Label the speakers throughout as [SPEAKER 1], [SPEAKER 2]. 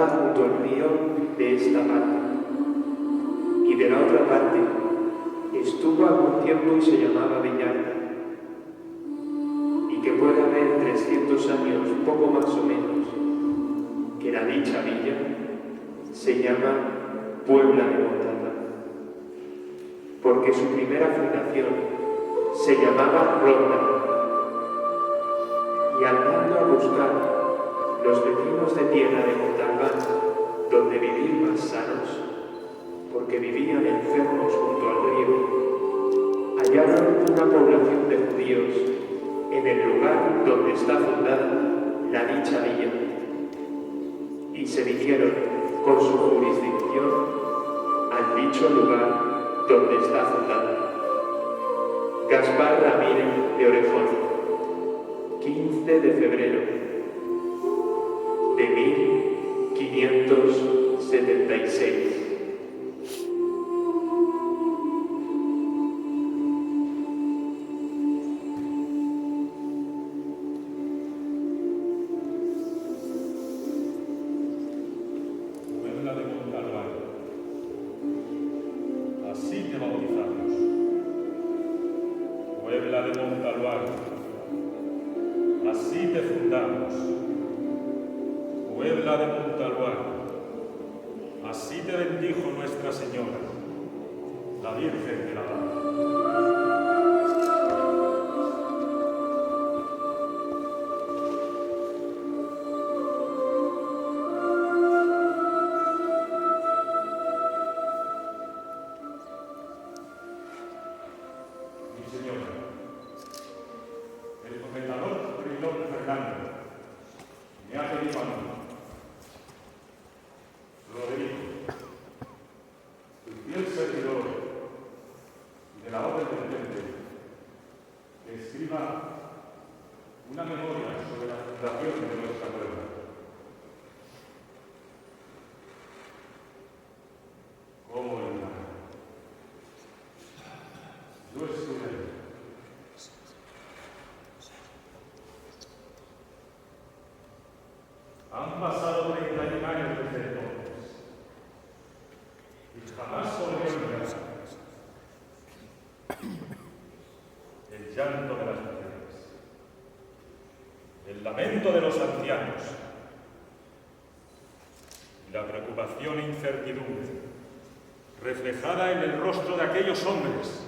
[SPEAKER 1] estaba junto al río de esta parte. Y de la otra parte estuvo algún tiempo y se llamaba Villarta. Y que puede haber 300 años, poco más o menos, que la dicha villa se llama Puebla de Montalbán, porque su primera fundación se llamaba Ronda. Y andando a buscar los vecinos de tierra de Montalbán donde vivir más sanos, porque vivían enfermos junto al río, hallaron una población de judíos en el lugar donde está fundada la dicha villa, y se vinieron con su jurisdicción al dicho lugar donde está fundada. Gaspar Ramírez de Orejón, 15 de febrero de 1576.
[SPEAKER 2] Puebla de Montalbán, así te bautizamos. Puebla de Montalbán, así te fundamos. Puebla de Montalbán, así te bendijo Nuestra Señora, la Virgen de la Paz. Mi Señora, el comendador Trilón Fernando me ha pedido a mí, Rodrigo, tu fiel servidor de la Orden del Temple, que escriba una memoria sobre la fundación de nuestra puebla. ¿Cómo olvidar? Yo estuve ahí. Han pasado 31 años desde entonces y jamás volvió a olvidar el llanto de las mujeres, el lamento de los ancianos y la preocupación e incertidumbre reflejada en el rostro de aquellos hombres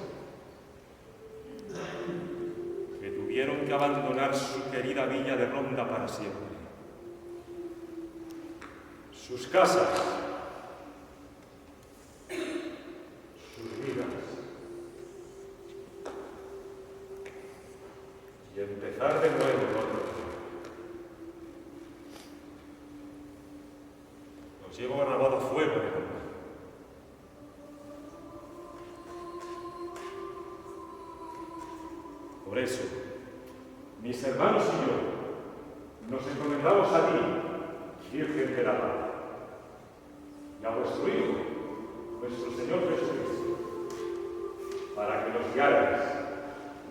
[SPEAKER 2] que tuvieron que abandonar su querida villa de Ronda para siempre. Sus casas, sus vidas, y empezar de nuevo con otro. Nos llevo grabado a fuego de nombre. Por eso, mis hermanos y yo nos encomendamos a ti, Virgen de la Paz, y a vuestro Hijo, nuestro Señor Jesucristo, para que nos guiarais,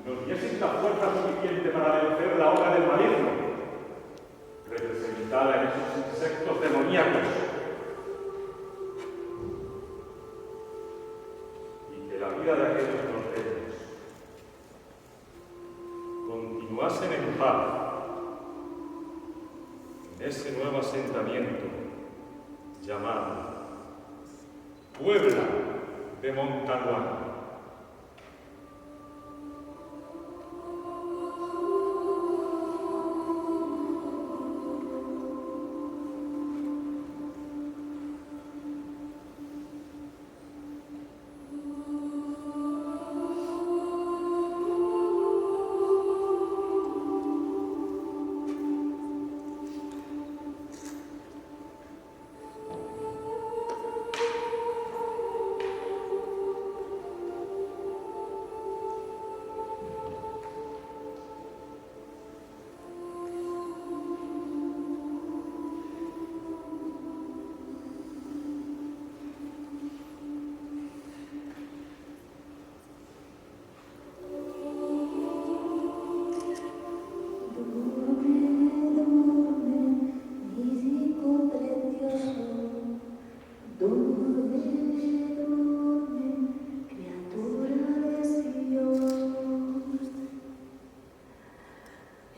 [SPEAKER 2] nos dieseis la fuerza suficiente para vencer la obra del maligno, representada en esos insectos demoníacos, y que la vida de aquellos norteños continuasen en paz en ese nuevo asentamiento llamado Puebla de Montalbán.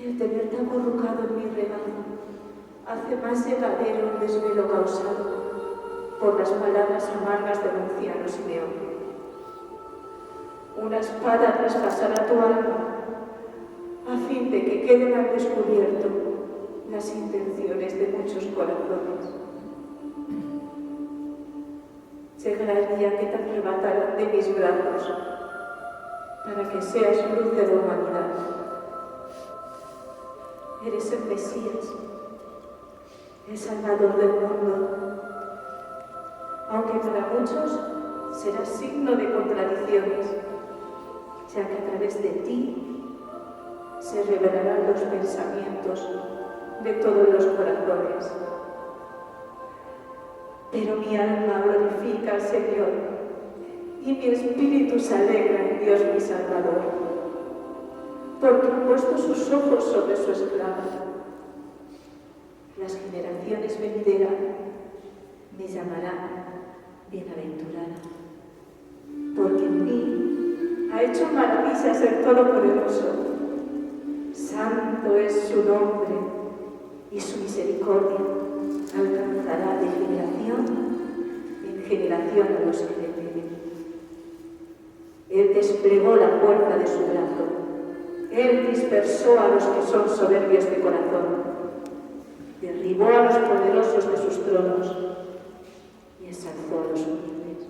[SPEAKER 3] El tenerte acurrucado en mi regazo hace más llevadero el desvelo causado por las palabras amargas del anciano Simeón. Una espada traspasará tu alma a fin de que queden al descubierto las intenciones de muchos corazones. Llegará el día que te arrebatarán de mis brazos para que seas luz de la humanidad. Eres el Mesías, el Salvador del mundo, aunque para muchos serás signo de contradicciones, ya que a través de ti se revelarán los pensamientos de todos los corazones. Pero mi alma glorifica al Señor y mi espíritu se alegra en Dios mi Salvador, porque ha puesto sus ojos sobre su esclava. Las generaciones venideras me llamarán bienaventurada, porque en mí ha hecho maravillas el Todopoderoso. Santo es su nombre y su misericordia alcanzará de generación en generación a los que le temen. Él desplegó la fuerza de su brazo. Él dispersó a los que son soberbios de corazón. Derribó a los poderosos de sus tronos y ensalzó a los humildes.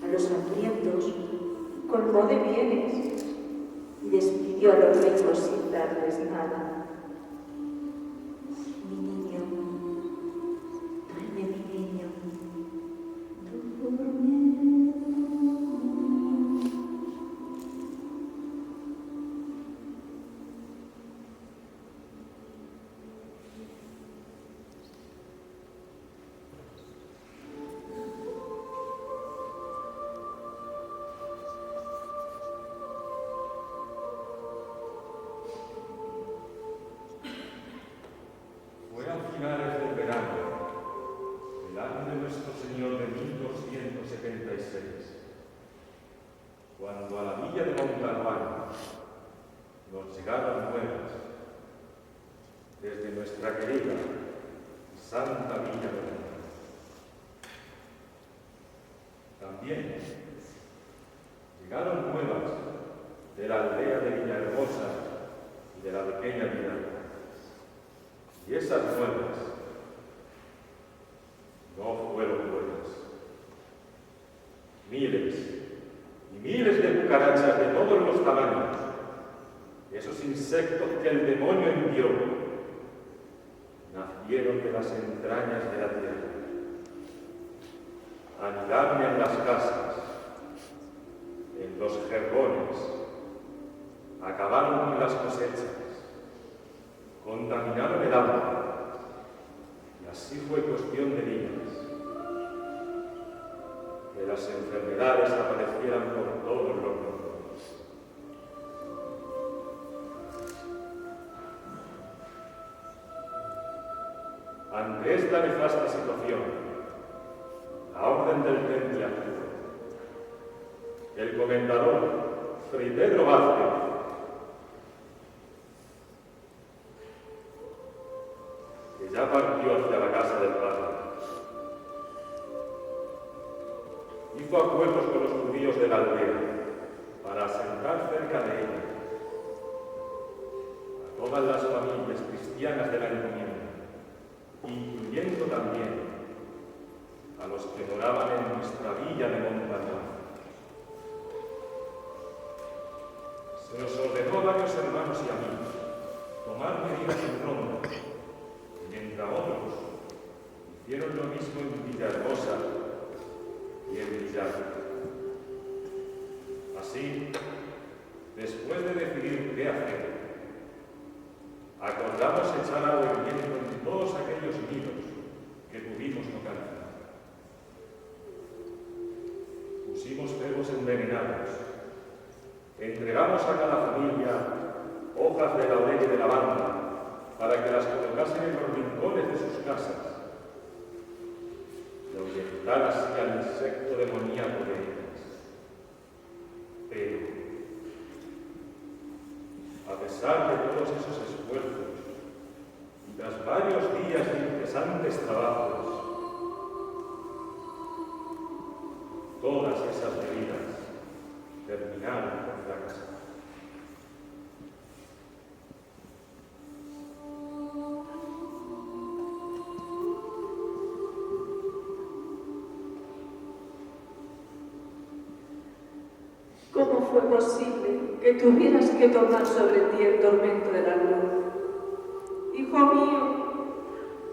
[SPEAKER 3] A los hambrientos colmó de bienes y despidió a los ricos sin darles nada. Mi niño, duerme, mi niño, duerme.
[SPEAKER 2] Fue a finales del verano, el año de nuestro Señor de 1276, cuando a la villa de Montalbán nos llegaron nuevas desde nuestra querida y santa Villa de Montalbán. También llegaron nuevas de la aldea de Villahermosa y de la pequeña Villa. Y esas nuevas no fueron buenas. Miles y miles de cucarachas de todos los tamaños, esos insectos que el demonio envió, nacieron de las entrañas de la tierra. Anidaron en las casas, en los jergones, acabaron con las cosechas, contaminaron el agua, y así fue cuestión de días que las enfermedades aparecieran por todos los rincones. Ante esta nefasta situación, la orden del temple el comendador Fray Pedro Vázquez ya partió hacia la casa del Padre. Hizo acuerdos con los judíos de la aldea para asentar cerca de ella a todas las familias cristianas de la encomienda, incluyendo también a los que moraban en nuestra villa de Montalbán. Se nos ordenó a varios hermanos y amigos tomar medidas en ronda, mientras otros hicieron lo mismo en Villahermosa y en Villar. Así, después de decidir qué hacer, acordamos echar agua hirviendo en todos aquellos nidos que pudimos localizar. Pusimos cebos envenenados, entregamos a cada familia hojas de laurel y de lavanda para que las colocasen en los rincones de sus casas y ahuyentar así al insecto demoníaco de ellas. Pero, a pesar pesar de todos esos esfuerzos y tras varios días de incesantes trabajos, todas esas medidas terminaron por fracasar.
[SPEAKER 3] ¿Cómo fue posible que tuvieras que tomar sobre ti el tormento de la cruz? Hijo mío,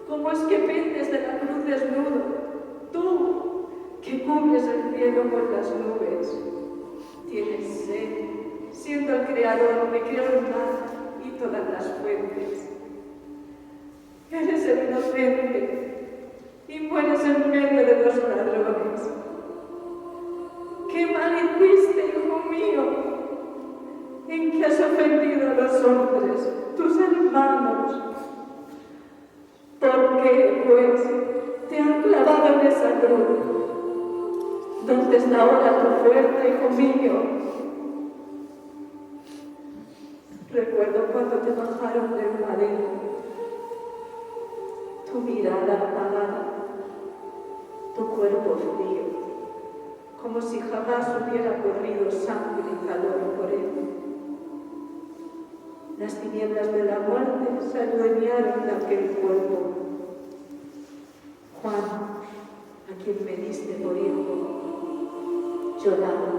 [SPEAKER 3] ¿cómo es que pendes de la cruz desnudo? Tú, que cubres el cielo con las nubes. Tienes sed, siendo el Creador que creó el mar y todas las fuentes. Eres el inocente y mueres en medio de los ladrones. ¿Qué mal hiciste, hijo mío? ¿En qué has ofendido a los hombres, tus hermanos? ¿Por qué, pues, te han clavado en esa cruz? ¿Dónde está ahora tu fuerza, hijo mío? Recuerdo cuando te bajaron del madero, tu mirada apagada, tu cuerpo frío, como si jamás hubiera corrido sangre y calor por él. Las tinieblas de la muerte se adueñaron de aquel cuerpo. Juan, a quien me diste por hijo, lloraba,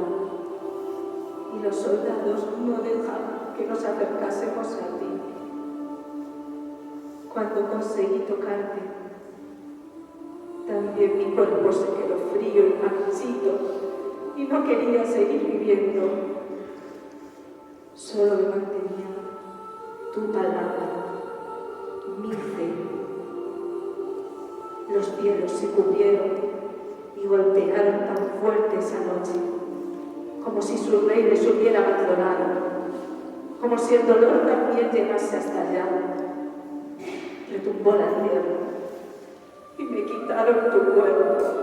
[SPEAKER 3] y los soldados no dejaban que nos acercásemos a ti. Cuando conseguí tocarte, también mi cuerpo se quedó frío y marchito y no quería seguir viviendo. Solo me mantenía tu palabra, mi fe. Los cielos se cubrieron y golpearon tan fuerte esa noche, como si su rey les hubiera abandonado, como si el dolor también llegase hasta allá. Retumbó la tierra y me quitaron tu cuerpo.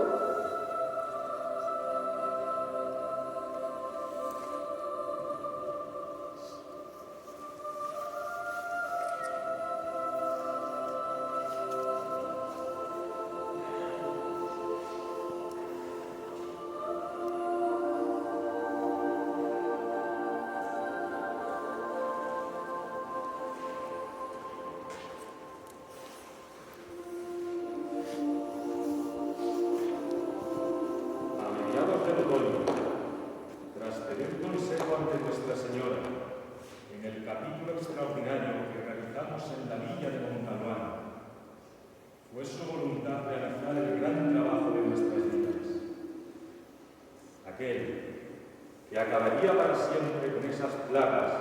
[SPEAKER 2] Fue su voluntad realizar el gran trabajo de nuestras vidas. Aquel que acabaría para siempre con esas plagas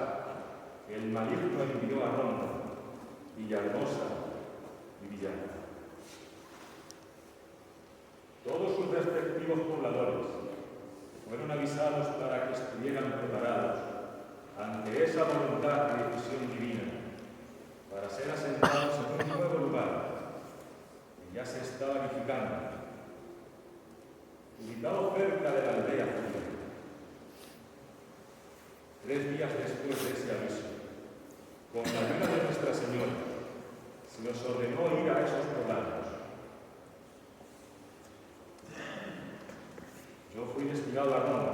[SPEAKER 2] que el maligno envió a Ronda, Villahermosa y Villar. Todos sus respectivos pobladores fueron avisados para que estuvieran preparados ante esa voluntad de decisión divina para ser asentados en un nuevo lugar que ya se estaba edificando, ubicado cerca de la aldea judía. 3 días después de ese aviso, con la ayuda de Nuestra Señora, se nos ordenó ir a esos poblados. Yo fui destinado a Roma,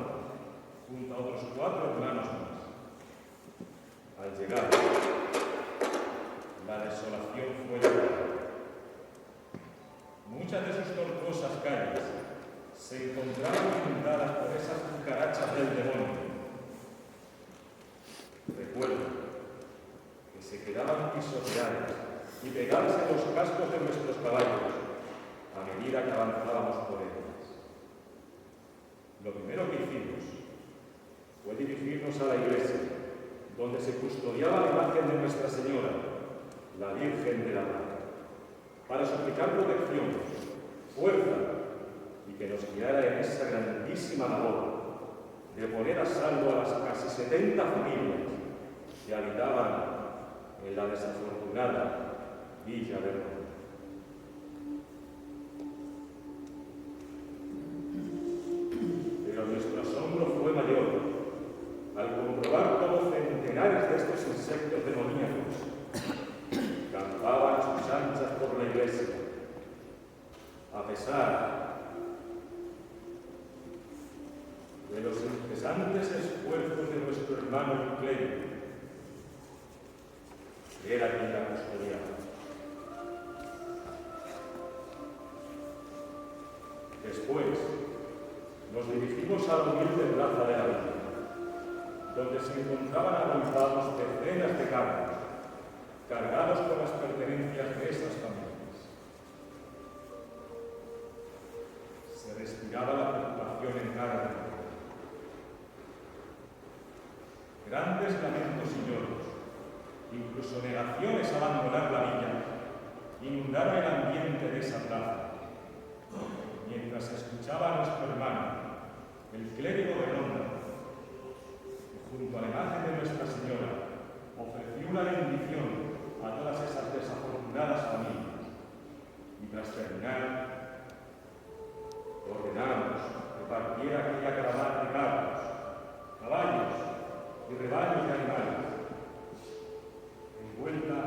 [SPEAKER 2] junto a otros 4 hermanos más. Al llegar, la desolación fue total. Muchas de sus tortuosas calles se encontraban inundadas por esas cucarachas del demonio. Recuerdo que se quedaban pisoteadas y pegadas en los cascos de nuestros caballos a medida que avanzábamos por ellas. Lo primero que hicimos fue dirigirnos a la iglesia, donde se custodiaba la imagen de Nuestra Señora, la Virgen de la Paz, para suplicar protección, fuerza y que nos guiara en esa grandísima labor de poner a salvo a las casi 70 familias que habitaban en la desafortunada Villa de Ronda. Pero nuestro asombro fue mayor al comprobar cómo centenares de estos insectos era quien la custodiaba. Después, nos dirigimos a la humilde plaza de la villa, donde se encontraban avanzados decenas de carros, cargados con las pertenencias de esas familias. Se respiraba la preocupación en cada rincón. Grandes lamentos y lloros, incluso negaciones a abandonar la villa, inundaron el ambiente de esa plaza, mientras se escuchaba a nuestro hermano, el clérigo de Ronda, que junto a la imagen de Nuestra Señora ofreció una bendición a todas esas desafortunadas familias, y tras terminar, ordenamos que partiera aquella caravana de carros, caballos y rebaños de animales, envuelta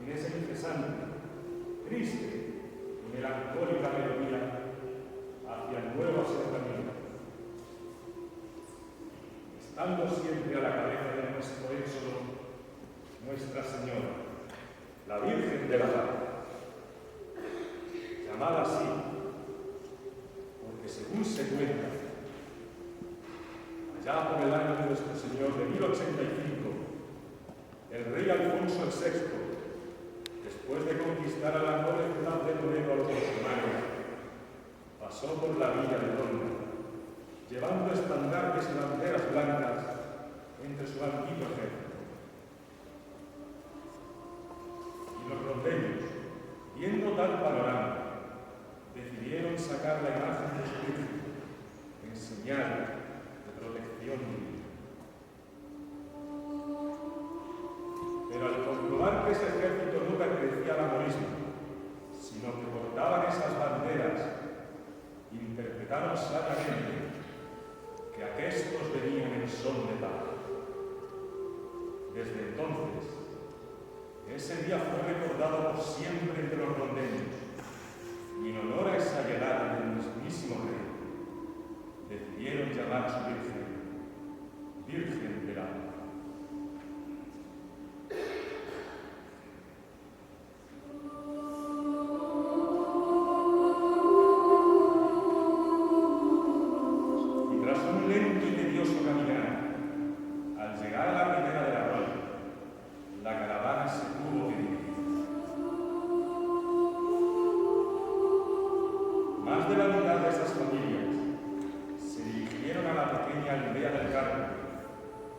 [SPEAKER 2] en esa incesante, triste y melancólica melodía hacia el nuevo asentamiento, estando siempre a la cabeza de nuestro éxodo Nuestra Señora, la Virgen de la Paz, llamada así porque, según se cuenta, allá por el año de Nuestro Señor de 1085, el rey Alfonso VI, después de conquistar a la noble ciudad de Toledo a los musulmanes, pasó por la villa de Ronda, llevando estandartes y banderas blancas entre su antiguo ejército. Y los rondeños, viendo tal panorama, decidieron sacar la imagen de su Virgen en señal de protección divina. Pero al comprobar que ese ejército no pertenecía al amorismo, sino que portaban esas banderas, interpretaron sabiamente que aquestos venían en son de paz. Desde entonces, ese día fue recordado por siempre entre los rondeños, y en honor a esa llegada del mismísimo rey, decidieron llamar a su Virgen, Virgen de la Paz.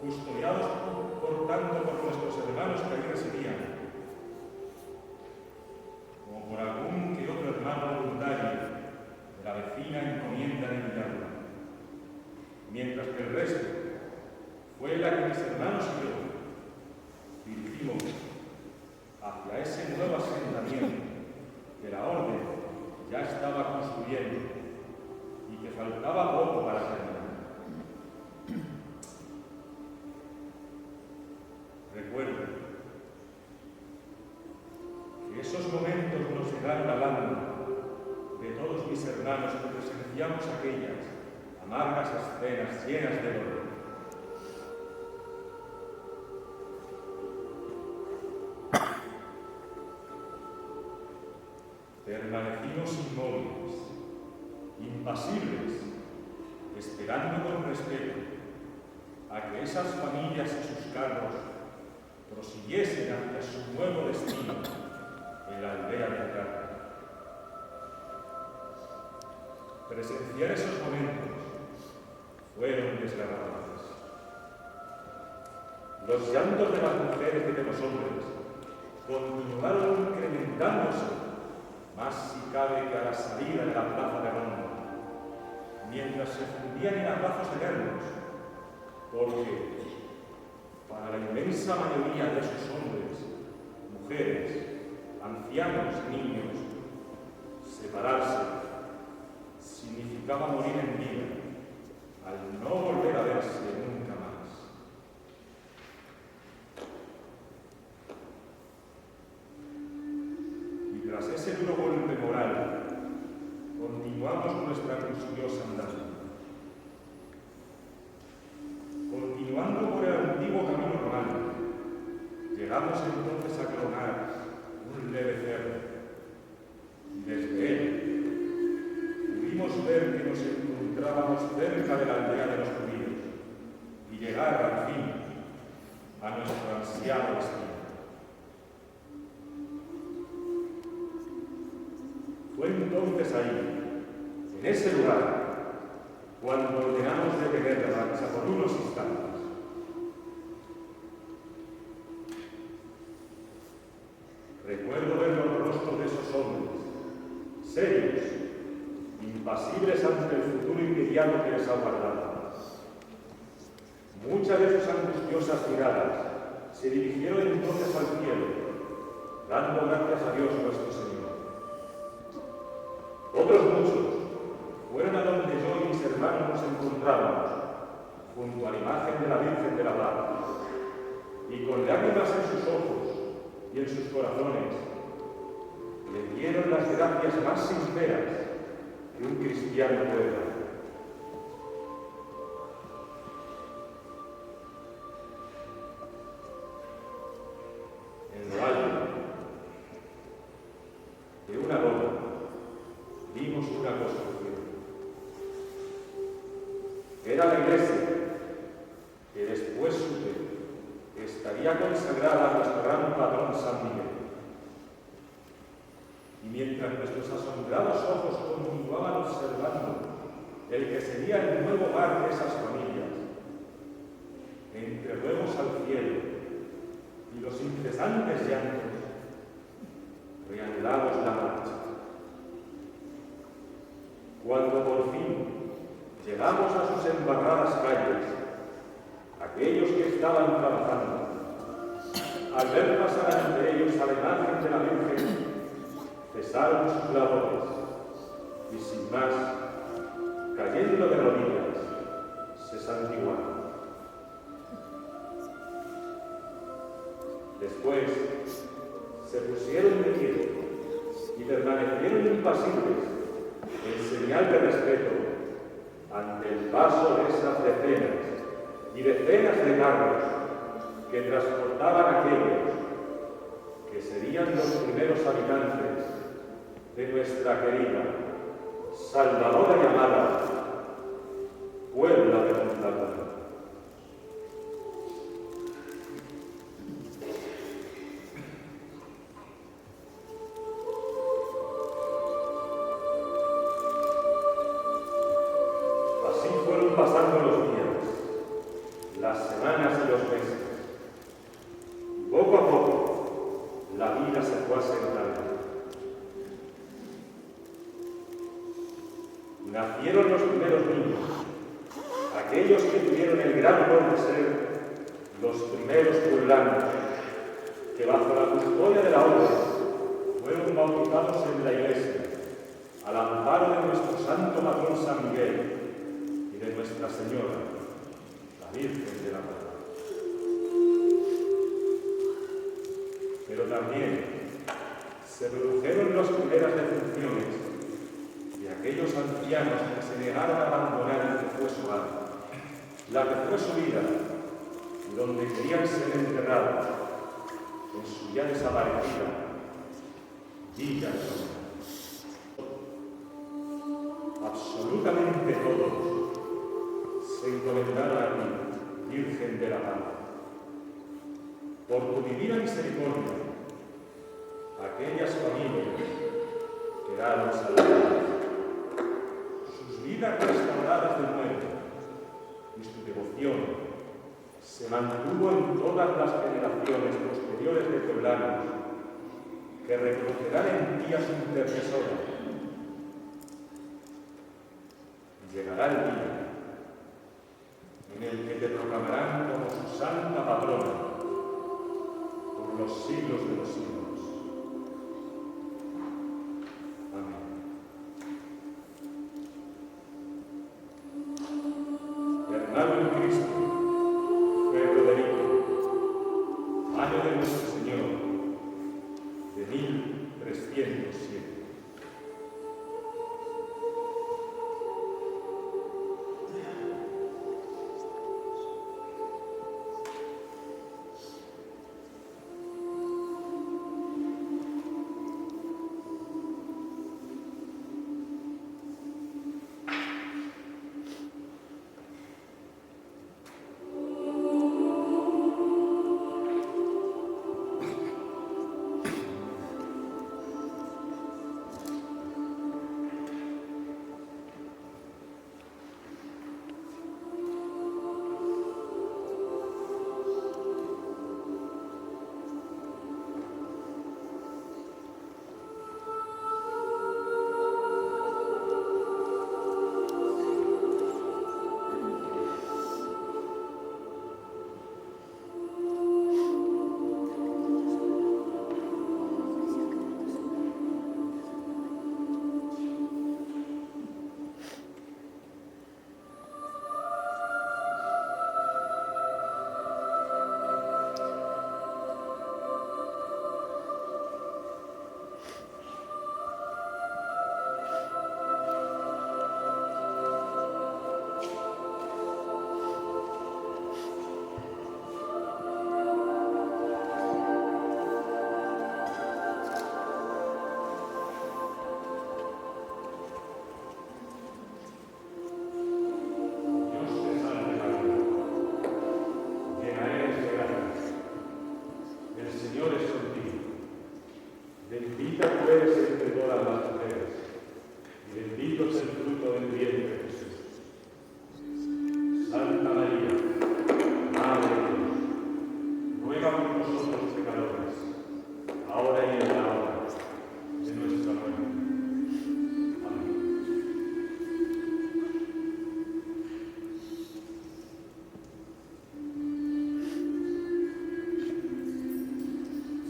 [SPEAKER 2] Custodiados por tanto por nuestros hermanos que allí residían, como por algún que otro hermano voluntario de la vecina encomienda de Villalba, mientras que el resto fue la que mis hermanos y yo dirigimos hacia ese nuevo asentamiento que la orden ya estaba construyendo y que faltaba poco para terminar. Recuerdo que esos momentos nos llegaron al alma de todos mis hermanos que presenciamos aquellas amargas escenas llenas de dolor. Permanecimos inmóviles, impasibles, esperando con respeto a que esas familias y sus carros prosiguiesen hacia su nuevo destino en la aldea de Alcázar. Presenciar esos momentos fueron desgarradores. Los llantos de las mujeres y de los hombres continuaron incrementándose, más si cabe que a la salida de la plaza de Ronda, mientras se fundían en abrazos eternos, porque para la inmensa mayoría de esos hombres, mujeres, ancianos y niños, separarse significaba morir en vida, al no volver a verse nunca más. Y tras ese duro golpe moral, continuamos nuestra angustiosa andadura. Continuando por el antiguo camino romano, llegamos entonces a clonar un leve cerdo. Desde él pudimos ver que nos encontrábamos cerca de la aldea de los judíos y llegar al fin a nuestro ansiado destino. Fue entonces ahí, en ese lugar, cuando ordenamos detener la marcha por unos instantes. Recuerdo ver los rostros de esos hombres, serios, impasibles ante el futuro inmediato que les aguardaba. Muchas de sus angustiosas miradas se dirigieron entonces al cielo, dando gracias a Dios nuestro Señor. Otros muchos fueron a donde yo y mis hermanos nos encontrábamos, junto a la imagen de la Virgen de la Paz, y con lágrimas en sus ojos y en sus corazones, le dieron las gracias más sinceras que un cristiano puede dar. En lo alto de una loma vimos una construcción. Era la iglesia que después supe que estaría consagrada a nuestro gran patrón San Miguel. Y mientras nuestros asombrados ojos continuaban observando el que sería el nuevo hogar de esas familias, entre ruegos al cielo y los incesantes llantos, reanudamos la marcha. Cuando por fin llegamos a sus embarradas calles, aquellos que estaban trabajando, al ver pasar ante ellos a la imagen de la Virgen, cesaron sus labores y sin más, cayendo de rodillas, se santiguaron. Después se pusieron de pie y permanecieron impasibles en señal de respeto ante el paso de esas decenas y decenas de carros que transportaban a aquellos que serían los primeros habitantes de nuestra querida, salvadora y amada Puebla de Montalbán. Así fueron pasando los días, las semanas y los meses. Poco a poco, la vida se fue asentando. Nacieron los primeros niños, aquellos que tuvieron el gran honor de ser los primeros pueblanos, que bajo la custodia de la orden fueron bautizados en la iglesia, al amparo de nuestro santo patrón San Miguel y de Nuestra Señora, la Virgen de la Paz. Pero también se produjeron las primeras defunciones de aquellos ancianos que se negaron a abandonar el que fue su alma, la que fue su vida, y donde querían ser enterrados en su ya desaparecida Villa de Sonora. Absolutamente todos se encomendaron a ti, Virgen de la Paz. Por tu divina misericordia, aquellas familias quedaron salvadas, sus vidas restauradas de nuevo, y su devoción se mantuvo en todas las generaciones posteriores de pueblanos que reconocerán en ti a su intercesora. Llegará el día en el que te proclamarán como su santa patrona por los siglos de los siglos. Amén. Hermano en Cristo, fue Roderico, año de nuestro Señor, de 1307. Bendita tú eres entre todas las mujeres, y bendito es el fruto del vientre, Jesús. Santa María, Madre de Dios, ruega por nosotros pecadores, ahora y en la hora de nuestra muerte. Amén.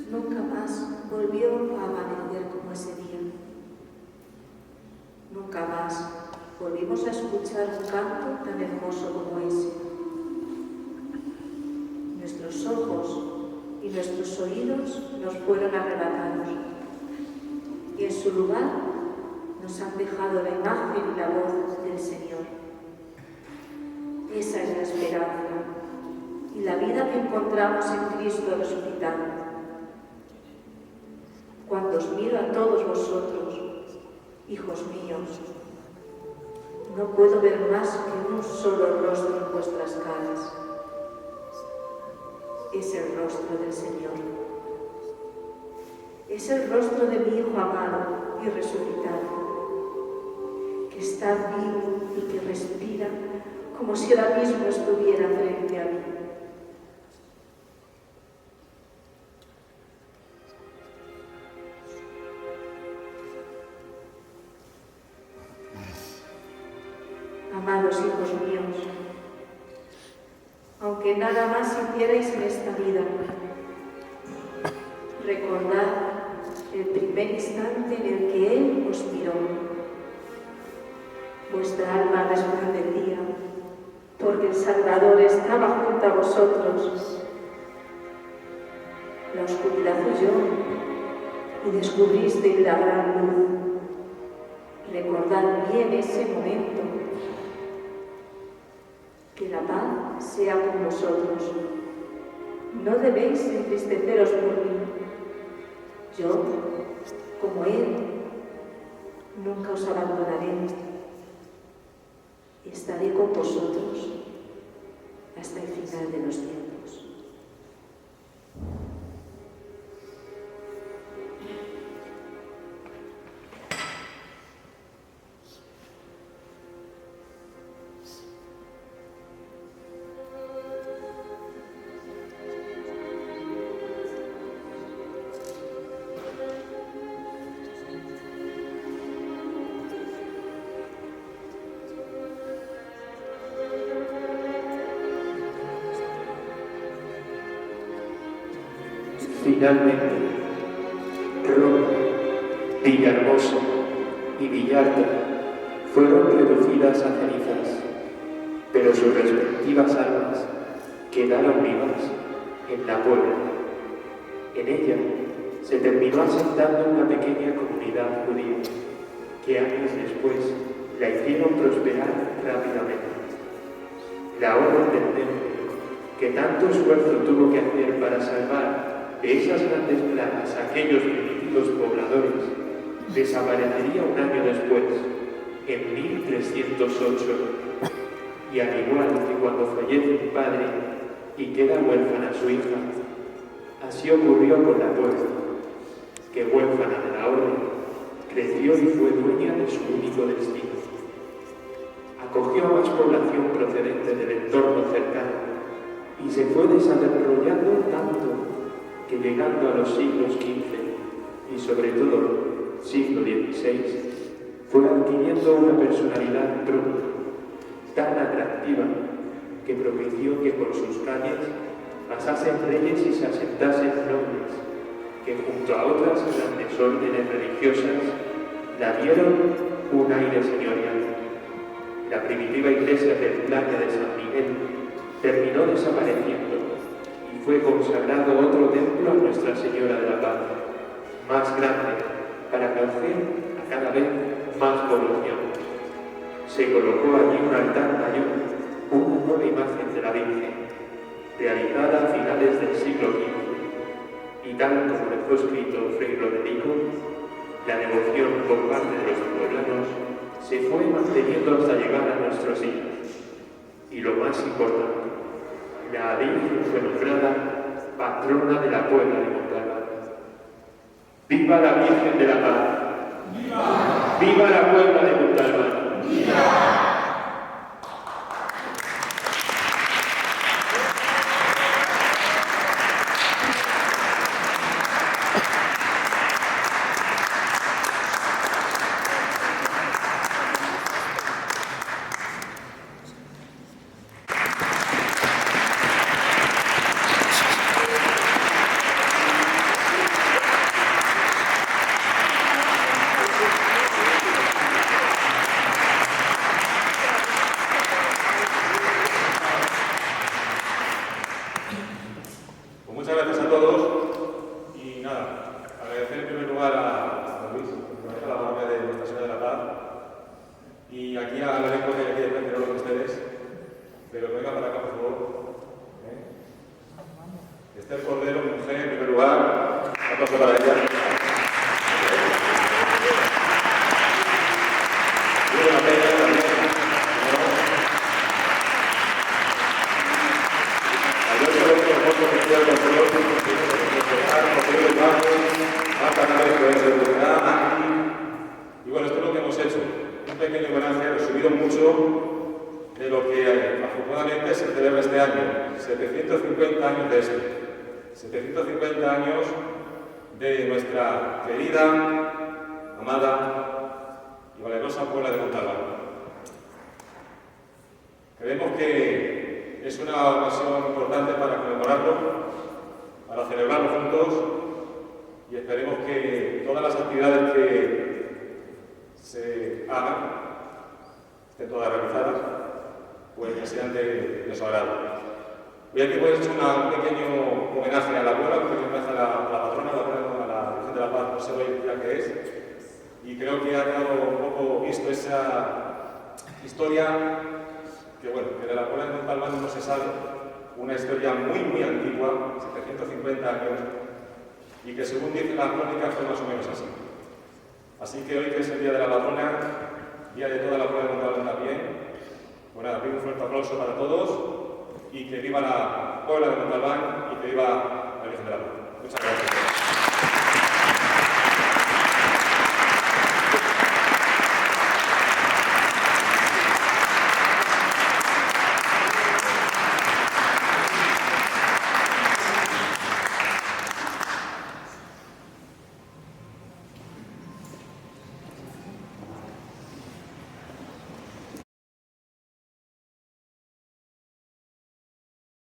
[SPEAKER 3] Nunca más volvió a amanecer como ese día. Nunca más volvimos a escuchar un canto tan hermoso como ese. Nuestros ojos y nuestros oídos nos fueron arrebatados, y en su lugar nos han dejado la imagen y la voz del Señor. Esa es la esperanza y la vida que encontramos en Cristo resucitado. Cuando os miro a todos vosotros, hijos míos, no puedo ver más que un solo rostro en vuestras caras. Es el rostro del Señor. Es el rostro de mi Hijo amado y resucitado, que está vivo y que respira como si ahora mismo estuviera frente a mí. Amados hijos míos, aunque nada más hicierais en esta vida, recordad el primer instante en el que Él os miró. Vuestra alma resplandecía, porque el Salvador estaba junto a vosotros. La oscuridad huyó y descubristeis la gran luz. Recordad bien ese momento. Que la paz sea con vosotros. No debéis entristeceros por mí. Yo, como Él, nunca os abandonaré. Estaré con vosotros hasta el final de los tiempos.
[SPEAKER 1] Finalmente, Roma, Villahermosa y Villalta fueron reducidas a cenizas, pero sus respectivas almas quedaron vivas en la Puebla. En ella se terminó asentando una pequeña comunidad judía que años después la hicieron prosperar rápidamente. La orden del templo, que tanto esfuerzo tuvo que hacer para salvar de esas grandes plagas a aquellos primitivos pobladores, desaparecería un año después, en 1308, y al igual que cuando fallece un padre y queda huérfana su hija, así ocurrió con la puebla, que huérfana de la orden, creció y fue dueña de su único destino. Acogió a más población procedente del entorno cercano y se fue desarrollando tanto que llegando a los siglos XV y sobre todo siglo XVI, fue adquiriendo una personalidad propia, tan atractiva que propició que por sus calles pasasen reyes y se asentasen nobles, que junto a otras grandes órdenes religiosas la dieron un aire señorial. La primitiva iglesia templaria de San Miguel terminó desapareciendo y fue consagrado otro templo a Nuestra Señora de la Paz, más grande, para acoger a cada vez más población. Se colocó allí un altar mayor, una nueva imagen de la Virgen, realizada a finales del siglo XV, y tal como dejó escrito Fray Roderico, la devoción por parte de los pueblanos se fue manteniendo hasta llegar a nuestros días. Y lo más importante, la Virgen fue nombrada patrona de la Puebla de Montalbán. ¡Viva la Virgen de la Paz! ¡Viva! ¡Viva la Puebla de Montalbán! ¡Viva!
[SPEAKER 2] Muchas gracias a todos y nada, agradecer en primer lugar a Luis, que maneja la parroquia de Nuestra Señora de la Paz, y aquí hablaré con él, aquí de frente con ustedes, pero venga para acá por favor. Esther Cordero, mi mujer, en primer lugar, un aplauso para ella. Y una pena también. Y bueno, esto es lo que hemos hecho. Un pequeño homenaje resumido mucho de lo que afortunadamente se celebra este año. 750 años de esto. 750 años de nuestra querida, amada y valerosa Puebla de Montalbán. Creemos que es una ocasión importante para conmemorarlo, para celebrarlo juntos, y esperemos que todas las actividades que se hagan estén todas realizadas, pues que sean de su agrado. Hoy aquí hemos hecho un pequeño homenaje a la abuela, un pequeño homenaje a la patrona, a la Virgen de la Paz, no sé hoy día que es, y creo que ha quedado un poco visto esa historia que, bueno, que de la Puebla de Montalbán no se sabe, una historia muy antigua, 750 años, y que según dice la crónica fue más o menos así. Así que hoy, que es el Día de la Patrona, Día de toda la Puebla de Montalbán también, bueno, pido un fuerte aplauso para todos, y que viva la Puebla de Montalbán y que viva la Virgen de la Paz. Muchas gracias.